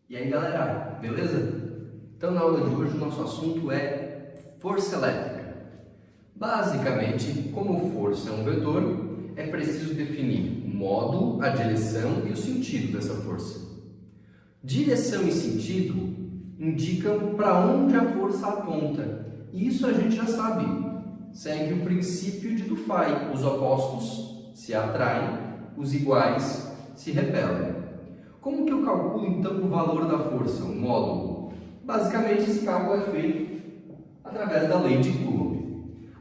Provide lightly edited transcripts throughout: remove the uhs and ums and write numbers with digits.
E aí galera, beleza? Então na aula de hoje o nosso assunto é força elétrica. Basicamente, como força é um vetor, é preciso definir o módulo, a direção e o sentido dessa força. Direção e sentido indicam para onde a força aponta. E isso a gente já sabe. Segue o princípio de Dufay. Os opostos se atraem, os iguais se repelem. Como que eu calculo então o valor da força, o módulo? Basicamente esse cálculo é feito através da lei de Coulomb.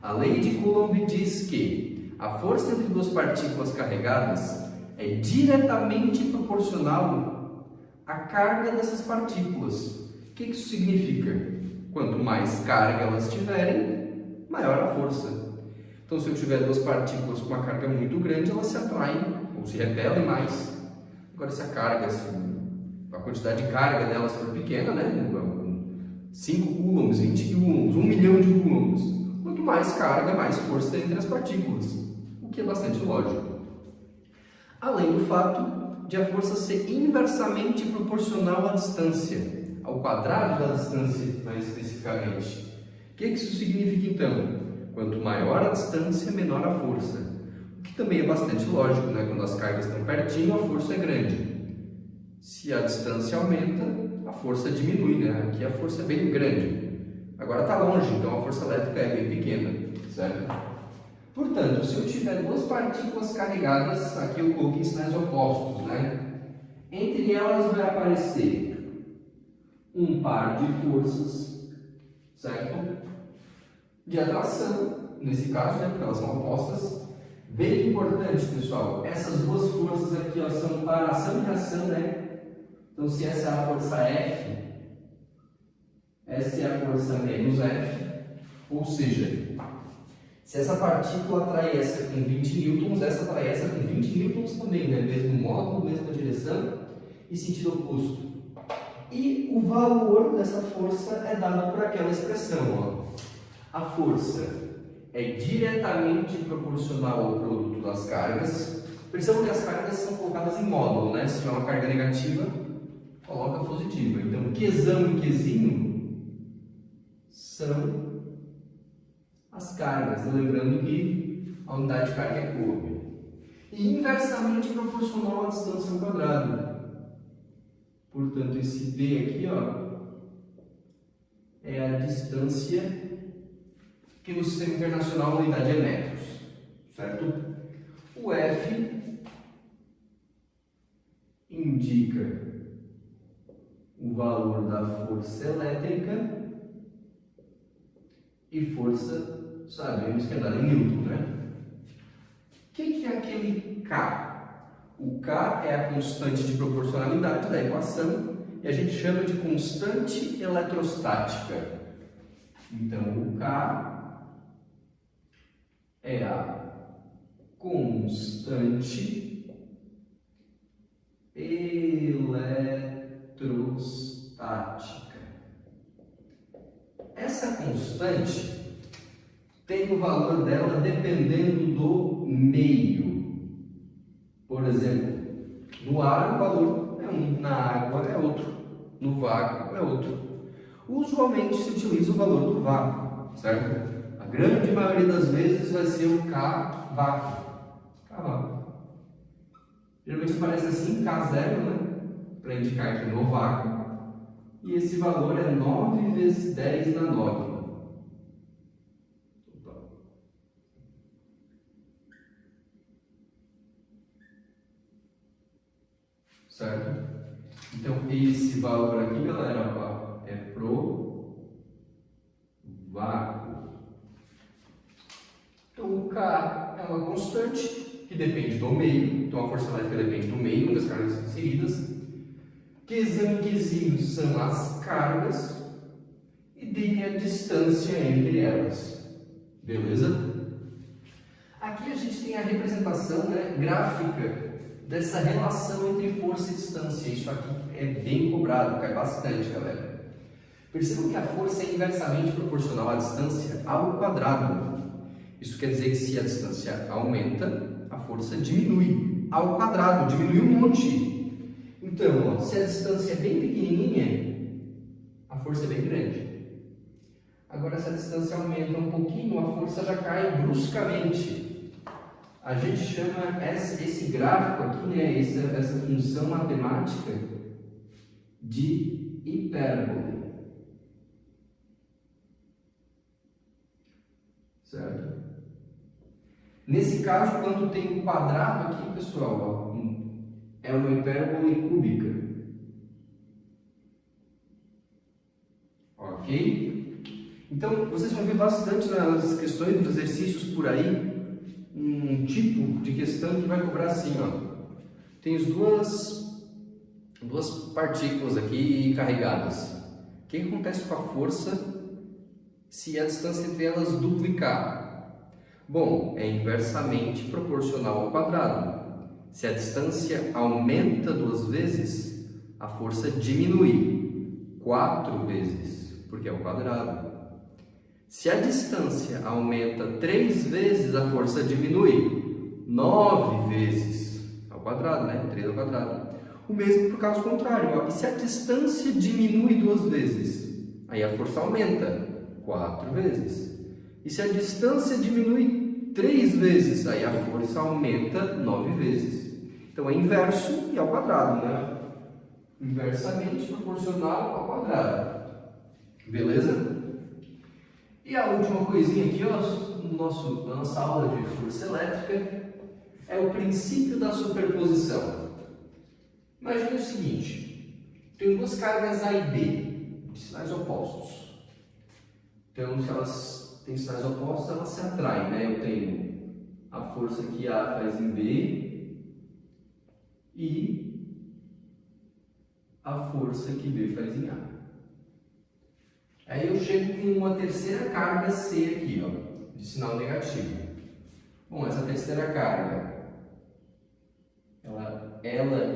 A lei de Coulomb diz que a força entre duas partículas carregadas é diretamente proporcional à carga dessas partículas. O que isso significa? Quanto mais carga elas tiverem, maior a força. Então, se eu tiver duas partículas com uma carga muito grande, elas se atraem ou se repelem mais. Agora, se a carga, a quantidade de carga delas for pequena, né? 5 coulombs, 20 coulombs, 1 milhão de coulombs. Quanto mais carga, mais força entre as partículas, o que é bastante lógico. Além do fato de a força ser inversamente proporcional à distância, ao quadrado da distância, mais especificamente. O que isso significa então? Quanto maior a distância, menor a força. O que também é bastante lógico, né? Quando as cargas estão pertinho, a força é grande. Se a distância aumenta, a força diminui, né? Aqui a força é bem grande. Agora está longe, então a força elétrica é bem pequena, certo? Portanto, se eu tiver duas partículas carregadas, aqui eu coloquei sinais opostos, né? Entre elas vai aparecer um par de forças, certo? De atração, nesse caso, né? Porque elas são opostas. Bem importante, pessoal, essas duas forças aqui ó, são para ação e reação, né? Então, se essa é a força F, essa é a força menos F, ou seja, se essa partícula atrai essa com 20 newtons, essa atrai essa com 20 newtons também, né? Mesmo módulo, mesma direção e sentido oposto. E o valor dessa força é dado por aquela expressão, ó. A força é diretamente proporcional ao produto das cargas. Percebam que as cargas são colocadas em módulo, né? Se tiver uma carga negativa, coloca positiva. Então, Qzão e Qzinho são as cargas. Lembrando que a unidade de carga é Coulomb. E inversamente proporcional à distância ao quadrado. Portanto, esse D aqui, ó, é a distância que no sistema internacional a unidade é metros, certo? O F indica o valor da força elétrica e força, sabemos que é dada em Newton, né? O que é aquele K? O K é a constante de proporcionalidade da equação e a gente chama de constante eletrostática. Então, o K é a constante eletrostática. Essa constante tem o valor dela dependendo do meio. Por exemplo, no ar o valor é um, na água é outro, no vácuo é outro. Usualmente se utiliza o valor do vácuo, certo? A grande maioria das vezes vai ser o K vácuo. K vácuo. Geralmente aparece assim, K0, né? Para indicar que é no vácuo. E esse valor é 9 vezes 10 na 9. Certo? Então, esse valor aqui, galera, ó, é pro vácuo. Então, o K é uma constante que depende do meio. Então, a força elétrica depende do meio das cargas inseridas. Qzão e Qzinho são as cargas e D é a distância entre elas. Beleza? Aqui a gente tem a representação, né, gráfica dessa relação entre força e distância. Isso aqui é bem cobrado, cai bastante, galera. Percebam que a força é inversamente proporcional à distância ao quadrado. Isso quer dizer que se a distância aumenta, a força diminui ao quadrado, diminui um monte. Então, ó, se a distância é bem pequenininha, a força é bem grande. Agora, se a distância aumenta um pouquinho, a força já cai bruscamente. A gente chama esse gráfico aqui, né, essa função matemática, de hipérbole. Certo? Nesse caso, quando tem um quadrado aqui, pessoal, ó, é uma hipérbole cúbica. Ok? Então, vocês vão ver bastante nas questões dos exercícios por aí, um tipo de questão que vai cobrar assim, ó. Tem as duas partículas aqui carregadas. O que acontece com a força se a distância entre elas duplicar? Bom, é inversamente proporcional ao quadrado. Se a distância aumenta 2 vezes, a força diminui 4 vezes, porque é o quadrado. Se a distância aumenta 3 vezes, a força diminui 9 vezes, ao quadrado, né? 3 ao quadrado. O mesmo por caso contrário, ó. E se a distância diminui 2 vezes, aí a força aumenta 4 vezes. E se a distância diminui 3 vezes, aí a força aumenta 9 vezes. Então é inverso e ao quadrado, né? Inversamente proporcional ao quadrado. Beleza? E a última coisinha aqui, ó, na nossa aula de força elétrica, é o princípio da superposição. Imagine o seguinte: tem duas cargas A e B, de sinais opostos. Então, se elas têm sinais opostos, elas se atraem, né? Eu tenho a força que A faz em B e a força que B faz em A. Aí eu chego com uma terceira carga C aqui, ó, de sinal negativo. Bom, essa terceira carga, ela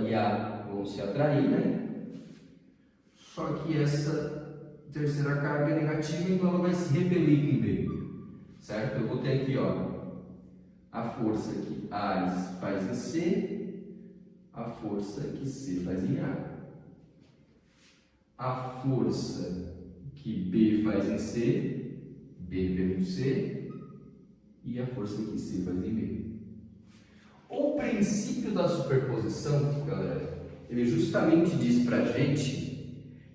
e A vão se atrair, né? Só que essa terceira carga é negativa, então ela vai se repelir com B, certo? Eu vou ter aqui, ó, a força que A faz em C, a força que C faz em A. A força que B faz em C, B pelo C, e a força que C faz em B. O princípio da superposição, galera, ele justamente diz pra gente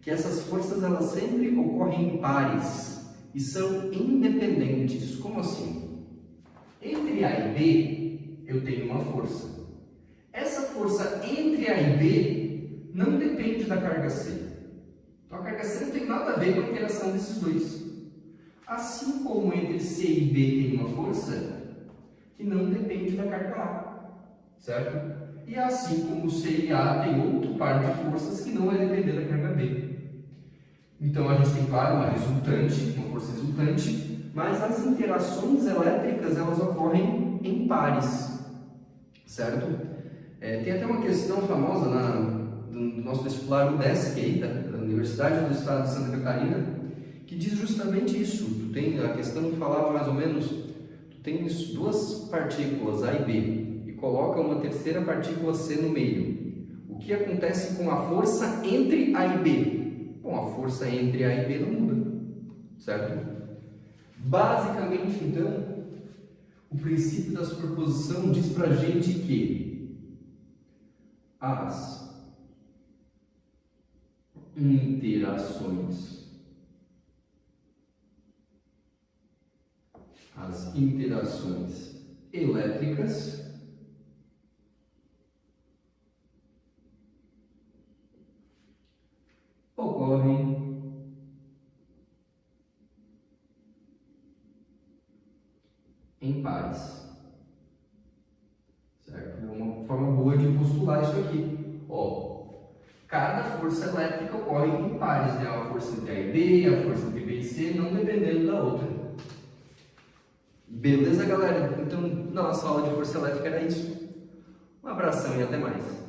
que essas forças elas sempre ocorrem em pares e são independentes. Como assim? Entre A e B, eu tenho uma força. Essa força entre A e B não depende da carga C. Então a carga C não tem nada a ver com a interação desses dois. Assim como entre C e B tem uma força que não depende da carga A, certo? E assim como C e A tem outro par de forças que não vai depender da carga B. Então a gente tem, claro, uma força resultante, mas as interações elétricas elas ocorrem em pares, certo? Tem até uma questão famosa do nosso vestibular UDESC, da Universidade do Estado de Santa Catarina, que diz justamente isso. Tu tem a questão que falava mais ou menos, tu tens duas partículas A e B e coloca uma terceira partícula C no meio. O que acontece com a força entre A e B? Bom, a força entre A e B não muda, certo? Basicamente, então, o princípio da superposição diz pra gente que as interações elétricas ocorrem em pares, certo? É uma forma boa de postular isso aqui. Ó, cada força elétrica ocorre em pares, né? A força entre A e B, a força entre B e C, não dependendo da outra. Beleza, galera? Então, na nossa aula de força elétrica era isso. Um abração e até mais.